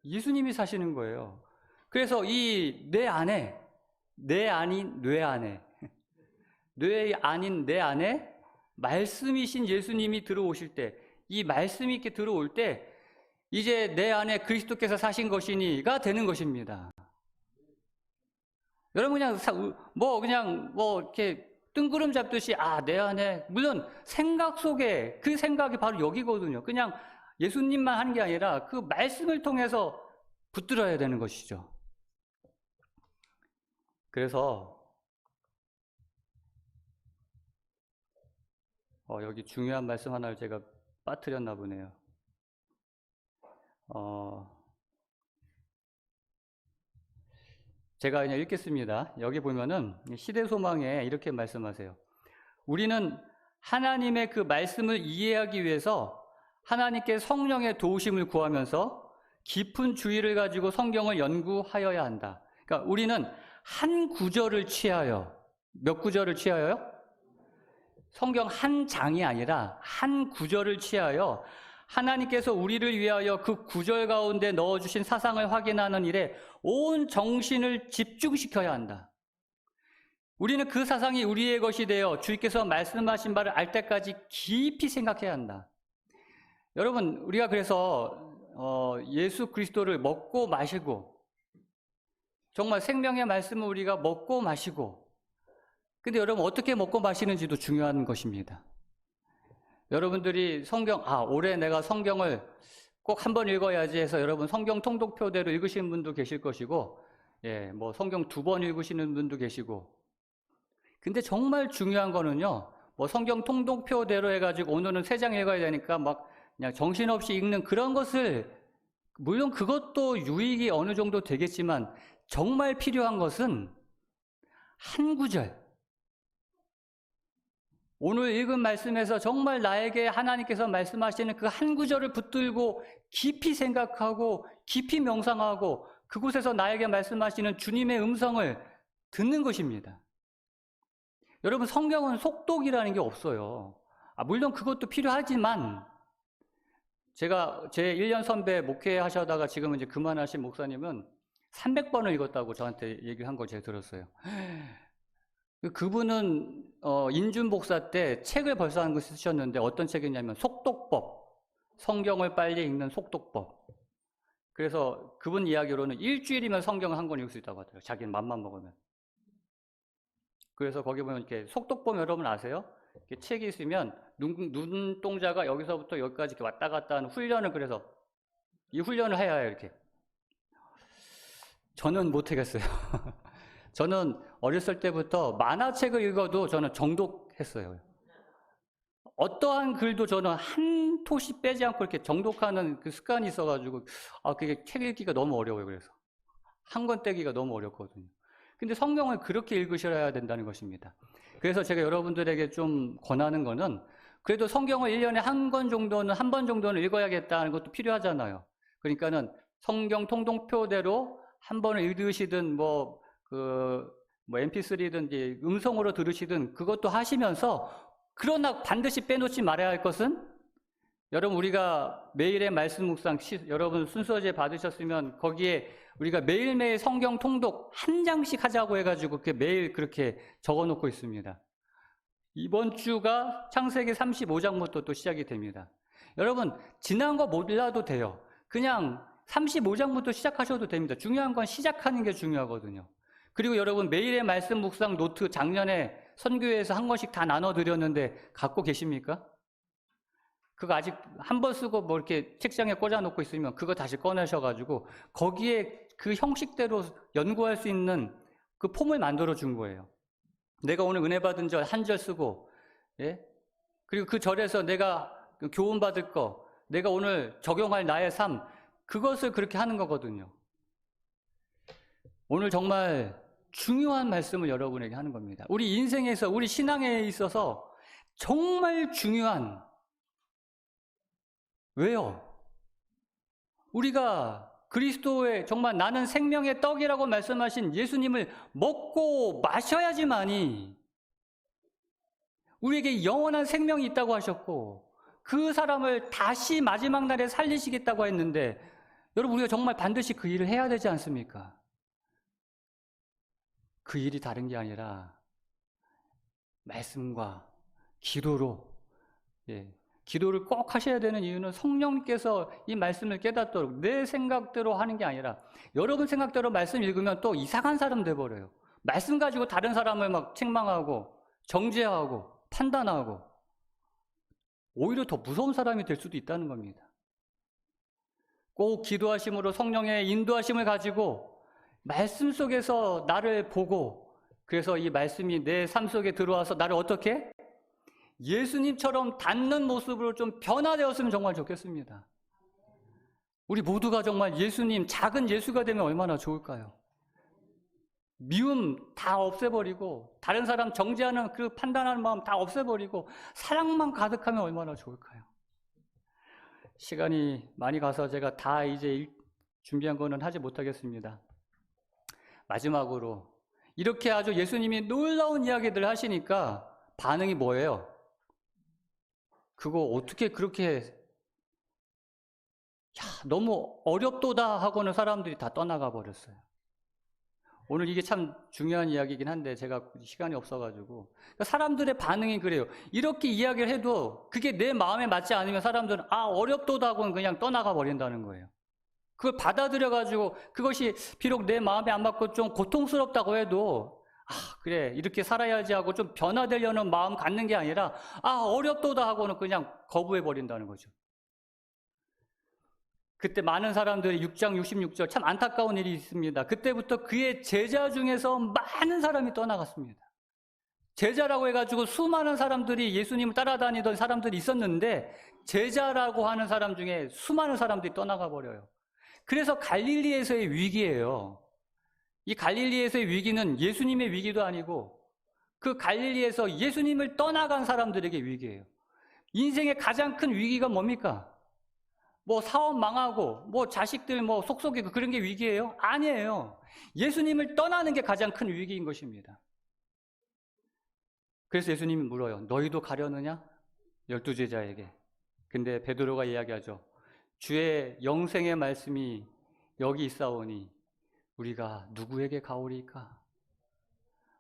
A: 예수님이 사시는 거예요. 그래서 이 내 안에 내 아닌 뇌 안에 뇌 아닌 내 안에 말씀이신 예수님이 들어오실 때 이 말씀이 이렇게 들어올 때 이제 내 안에 그리스도께서 사신 것이니가 되는 것입니다. 여러분 그냥 이렇게 뜬구름 잡듯이 내 안에 물론 생각 속에 그 생각이 바로 여기거든요. 그냥 예수님만 하는 게 아니라 그 말씀을 통해서 붙들어야 되는 것이죠. 그래서 여기 중요한 말씀 하나를 제가 빠뜨렸나 보네요. 제가 그냥 읽겠습니다. 여기 보면은 시대소망에 이렇게 말씀하세요. 우리는 하나님의 그 말씀을 이해하기 위해서 하나님께 성령의 도우심을 구하면서 깊은 주의를 가지고 성경을 연구하여야 한다. 그러니까 우리는 한 구절을 취하여, 몇 구절을 취하여요? 성경 한 장이 아니라 한 구절을 취하여 하나님께서 우리를 위하여 그 구절 가운데 넣어주신 사상을 확인하는 일에 온 정신을 집중시켜야 한다. 우리는 그 사상이 우리의 것이 되어 주께서 말씀하신 바를 알 때까지 깊이 생각해야 한다. 여러분, 우리가 그래서 예수 그리스도를 먹고 마시고, 정말 생명의 말씀을 우리가 먹고 마시고, 근데 여러분 어떻게 먹고 마시는지도 중요한 것입니다. 여러분들이 올해 내가 성경을 꼭 한 번 읽어야지 해서 여러분 성경 통독표대로 읽으시는 분도 계실 것이고, 뭐 성경 2번 읽으시는 분도 계시고, 근데 정말 중요한 거는요, 뭐 성경 통독표대로 해가지고 오늘은 3장 읽어야 되니까 막 그냥 정신없이 읽는 그런 것을, 물론 그것도 유익이 어느 정도 되겠지만 정말 필요한 것은 한 구절, 오늘 읽은 말씀에서 정말 나에게 하나님께서 말씀하시는 그 한 구절을 붙들고 깊이 생각하고 깊이 명상하고 그곳에서 나에게 말씀하시는 주님의 음성을 듣는 것입니다. 여러분, 성경은 속독이라는 게 없어요. 물론 그것도 필요하지만, 제가 제 1년 선배 목회하셔다가 지금은 이제 그만하신 목사님은 300번을 읽었다고 저한테 얘기를 한 걸 제가 들었어요. 그분은 인준 복사 때 책을 벌써 한 권 쓰셨는데, 어떤 책이냐면 속독법, 성경을 빨리 읽는 속독법. 그래서 그분 이야기로는 일주일이면 성경을 한 권 읽을 수 있다고 하더라고요. 자기는 맘만 먹으면. 그래서 거기 보면 이렇게 속독법 여러분 아세요? 이렇게 책이 있으면 눈동자가 여기서부터 여기까지 이렇게 왔다 갔다 하는 훈련을, 그래서 이 훈련을 해야 해요, 이렇게. 저는 못하겠어요. 저는 어렸을 때부터 만화책을 읽어도 저는 정독했어요. 어떠한 글도 저는 한 토시 빼지 않고 이렇게 정독하는 그 습관이 있어가지고, 그게 책 읽기가 너무 어려워요. 그래서 한 권 떼기가 너무 어렵거든요. 근데 성경을 그렇게 읽으셔야 된다는 것입니다. 그래서 제가 여러분들에게 좀 권하는 거는, 그래도 성경을 1년에 한 번 정도는 읽어야겠다는 것도 필요하잖아요. 그러니까는 성경 통독표대로 한 번을 읽으시든 MP3든지 음성으로 들으시든 그것도 하시면서, 그러나 반드시 빼놓지 말아야 할 것은, 여러분 우리가 매일의 말씀 묵상, 여러분 순서제 받으셨으면 거기에 우리가 매일매일 성경 통독 한 장씩 하자고 해가지고 매일 그렇게 적어놓고 있습니다. 이번 주가 창세기 35장부터 또 시작이 됩니다. 여러분 지난 거 몰라도 돼요. 그냥 35장부터 시작하셔도 됩니다. 중요한 건 시작하는 게 중요하거든요. 그리고 여러분 매일의 말씀 묵상 노트 작년에 선교회에서 한 권씩 다 나눠드렸는데 갖고 계십니까? 그거 아직 한 번 쓰고 뭐 이렇게 책장에 꽂아놓고 있으면 그거 다시 꺼내셔가지고 거기에 그 형식대로 연구할 수 있는 그 폼을 만들어 준 거예요. 내가 오늘 은혜 받은 절 한 절 쓰고, 그리고 그 절에서 내가 교훈 받을 거, 내가 오늘 적용할 나의 삶, 그것을 그렇게 하는 거거든요. 오늘 정말 중요한 말씀을 여러분에게 하는 겁니다. 우리 인생에서, 우리 신앙에 있어서 정말 중요한, 왜요? 우리가 그리스도의 정말 나는 생명의 떡이라고 말씀하신 예수님을 먹고 마셔야지만이 우리에게 영원한 생명이 있다고 하셨고, 그 사람을 다시 마지막 날에 살리시겠다고 했는데, 여러분 우리가 정말 반드시 그 일을 해야 되지 않습니까? 그 일이 다른 게 아니라 말씀과 기도로, 기도를 꼭 하셔야 되는 이유는 성령님께서 이 말씀을 깨닫도록, 내 생각대로 하는 게 아니라, 여러분 생각대로 말씀 읽으면 또 이상한 사람 돼버려요. 말씀 가지고 다른 사람을 막 책망하고 정죄하고 판단하고 오히려 더 무서운 사람이 될 수도 있다는 겁니다. 꼭 기도하심으로 성령의 인도하심을 가지고 말씀 속에서 나를 보고, 그래서 이 말씀이 내 삶 속에 들어와서 나를 어떻게? 예수님처럼 닮는 모습으로 좀 변화되었으면 정말 좋겠습니다. 우리 모두가 정말 예수님, 작은 예수가 되면 얼마나 좋을까요? 미움 다 없애버리고, 다른 사람 정죄하는 그 판단하는 마음 다 없애버리고 사랑만 가득하면 얼마나 좋을까요? 시간이 많이 가서 제가 다 이제 준비한 거는 하지 못하겠습니다. 마지막으로 이렇게 아주 예수님이 놀라운 이야기들 하시니까 반응이 뭐예요? 그거 어떻게 그렇게 너무 어렵도다 하고는 사람들이 다 떠나가 버렸어요. 오늘 이게 참 중요한 이야기이긴 한데 제가 시간이 없어가지고 사람들의 반응이 그래요. 이렇게 이야기를 해도 그게 내 마음에 맞지 않으면 사람들은 어렵도다 하고는 그냥 떠나가 버린다는 거예요. 그걸 받아들여가지고 그것이 비록 내 마음에 안 맞고 좀 고통스럽다고 해도 그래 이렇게 살아야지 하고 좀 변화되려는 마음 갖는 게 아니라 어렵도다 하고는 그냥 거부해 버린다는 거죠. 그때 많은 사람들이 6장 66절 참 안타까운 일이 있습니다. 그때부터 그의 제자 중에서 많은 사람이 떠나갔습니다. 제자라고 해가지고 수많은 사람들이 예수님을 따라다니던 사람들이 있었는데 제자라고 하는 사람 중에 수많은 사람들이 떠나가 버려요. 그래서 갈릴리에서의 위기예요. 이 갈릴리에서의 위기는 예수님의 위기도 아니고 그 갈릴리에서 예수님을 떠나간 사람들에게 위기예요. 인생의 가장 큰 위기가 뭡니까? 뭐 사업 망하고 뭐 자식들 뭐 속속이고 그런 게 위기예요? 아니에요. 예수님을 떠나는 게 가장 큰 위기인 것입니다. 그래서 예수님이 물어요. 너희도 가려느냐? 12제자에게. 근데 베드로가 이야기하죠. 주의 영생의 말씀이 여기 있사오니 우리가 누구에게 가오리까?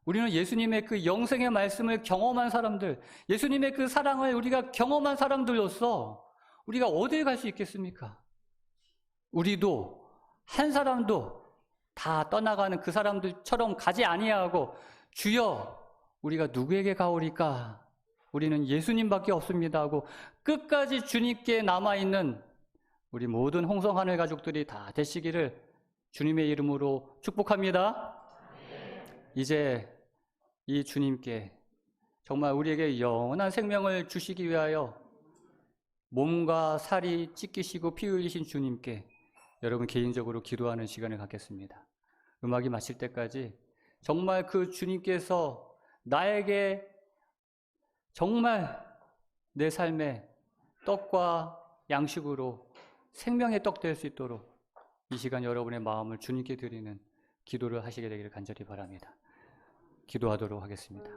A: 우리는 예수님의 그 영생의 말씀을 경험한 사람들, 예수님의 그 사랑을 우리가 경험한 사람들로서 우리가 어디에 갈 수 있겠습니까? 우리도 한 사람도 다 떠나가는 그 사람들처럼 가지 아니하고 주여 우리가 누구에게 가오리까? 우리는 예수님밖에 없습니다 하고 끝까지 주님께 남아있는 우리 모든 홍성하늘 가족들이 다 되시기를 주님의 이름으로 축복합니다. 이제 이 주님께 정말 우리에게 영원한 생명을 주시기 위하여 몸과 살이 찢기시고 피 흘리신 주님께 여러분 개인적으로 기도하는 시간을 갖겠습니다. 음악이 마칠 때까지 정말 그 주님께서 나에게 정말 내 삶에 떡과 양식으로 생명의 떡 될 수 있도록 이 시간 여러분의 마음을 주님께 드리는 기도를 하시게 되기를 간절히 바랍니다. 기도하도록 하겠습니다.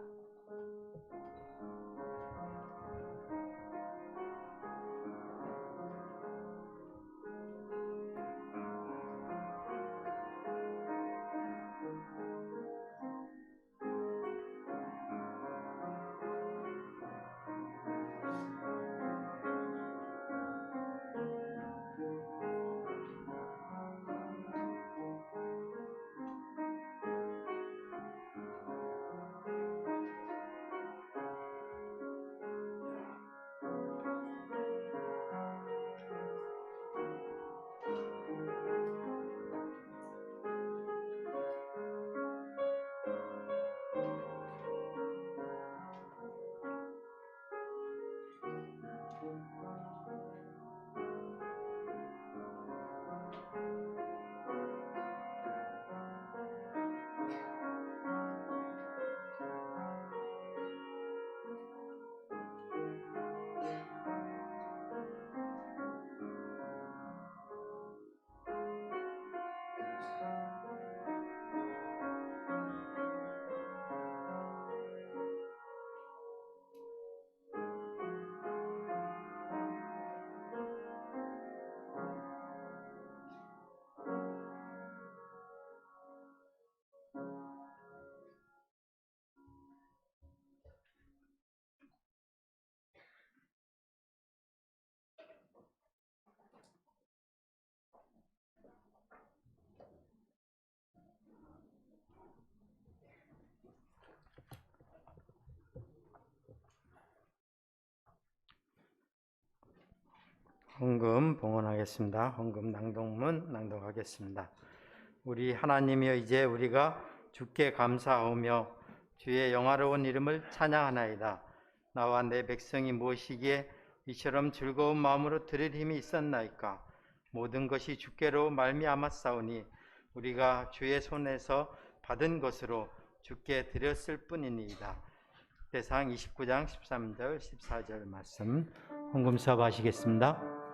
D: 헌금 봉헌하겠습니다. 헌금 낭독문 낭독하겠습니다. 우리 하나님이여 이제 우리가 주께 감사하며 주의 영화로운 이름을 찬양하나이다. 나와 내 백성이 무엇이기에 이처럼 즐거운 마음으로 드릴 힘이 있었나이까. 모든 것이 주께로 말미암았사오니 우리가 주의 손에서 받은 것으로 주께 드렸을 뿐이니이다. 대상 29장 13절 14절 말씀 헌금 수합하시겠습니다.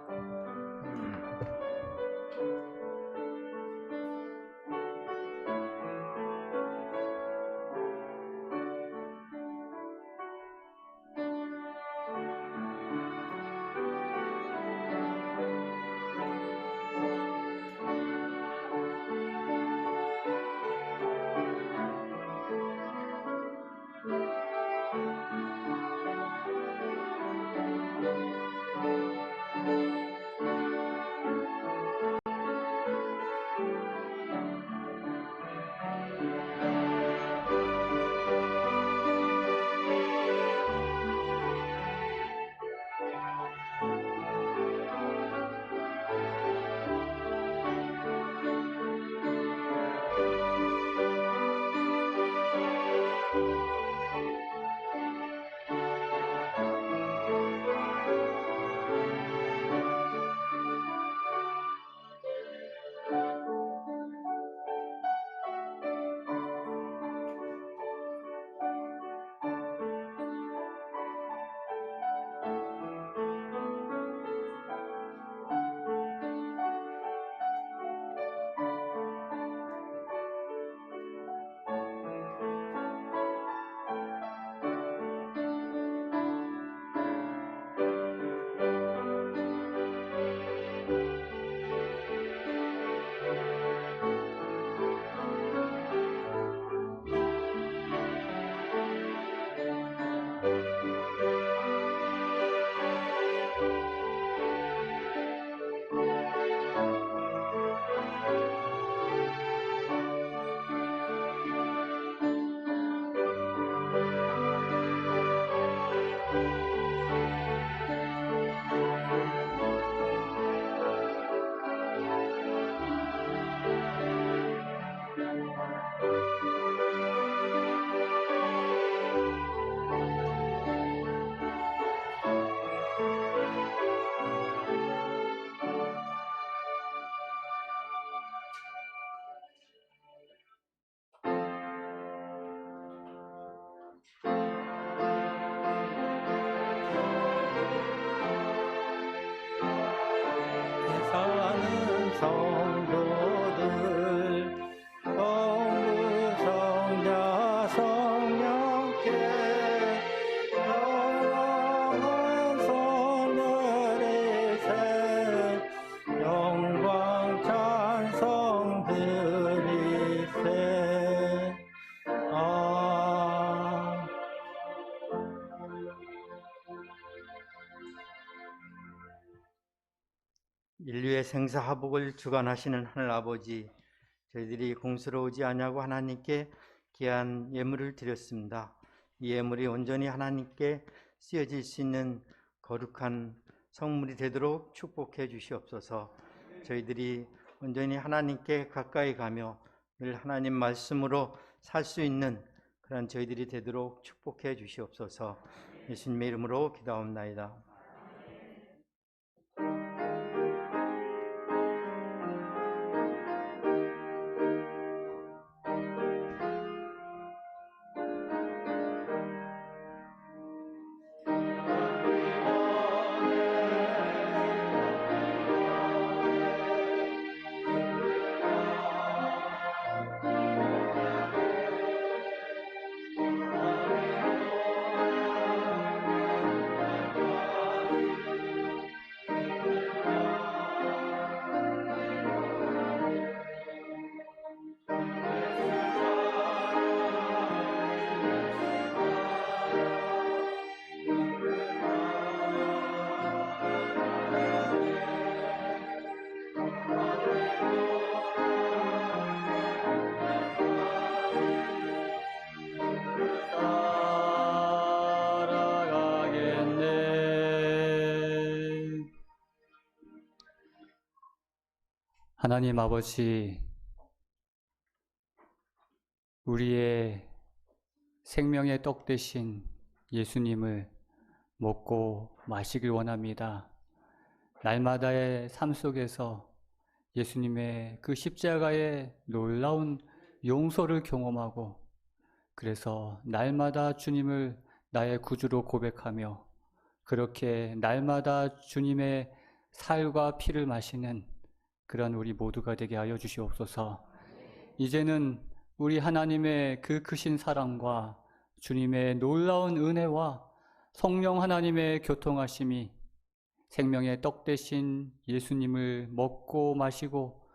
D: 성도들 성부 성자 성령께 영원한 성들이세 영광 찬송 드리세. 인류의 생사화복을 주관하시는 하늘아버지, 저희들이 공수로우지 아니하고 하나님께 귀한 예물을 드렸습니다. 이 예물이 온전히 하나님께 쓰여질 수 있는 거룩한 성물이 되도록 축복해 주시옵소서. 저희들이 온전히 하나님께 가까이 가며 늘 하나님 말씀으로 살 수 있는 그런 저희들이 되도록 축복해 주시옵소서. 예수님의 이름으로 기도하옵나이다.
A: 하나님 아버지, 우리의 생명의 떡 되신 예수님을 먹고 마시길 원합니다. 날마다의 삶 속에서 예수님의 그 십자가의 놀라운 용서를 경험하고, 그래서 날마다 주님을 나의 구주로 고백하며 그렇게 날마다 주님의 살과 피를 마시는 그런 우리 모두가 되게 하여 주시옵소서. 이제는 우리 하나님의 그 크신 사랑과 주님의 놀라운 은혜와 성령 하나님의 교통하심이 생명의 떡 되신 예수님을 먹고 마시고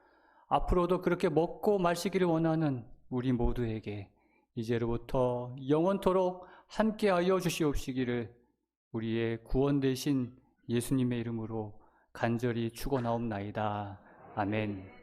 A: 앞으로도 그렇게 먹고 마시기를 원하는 우리 모두에게 이제로부터 영원토록 함께하여 주시옵시기를 우리의 구원 되신 예수님의 이름으로 간절히 축원하옵나이다. 아멘.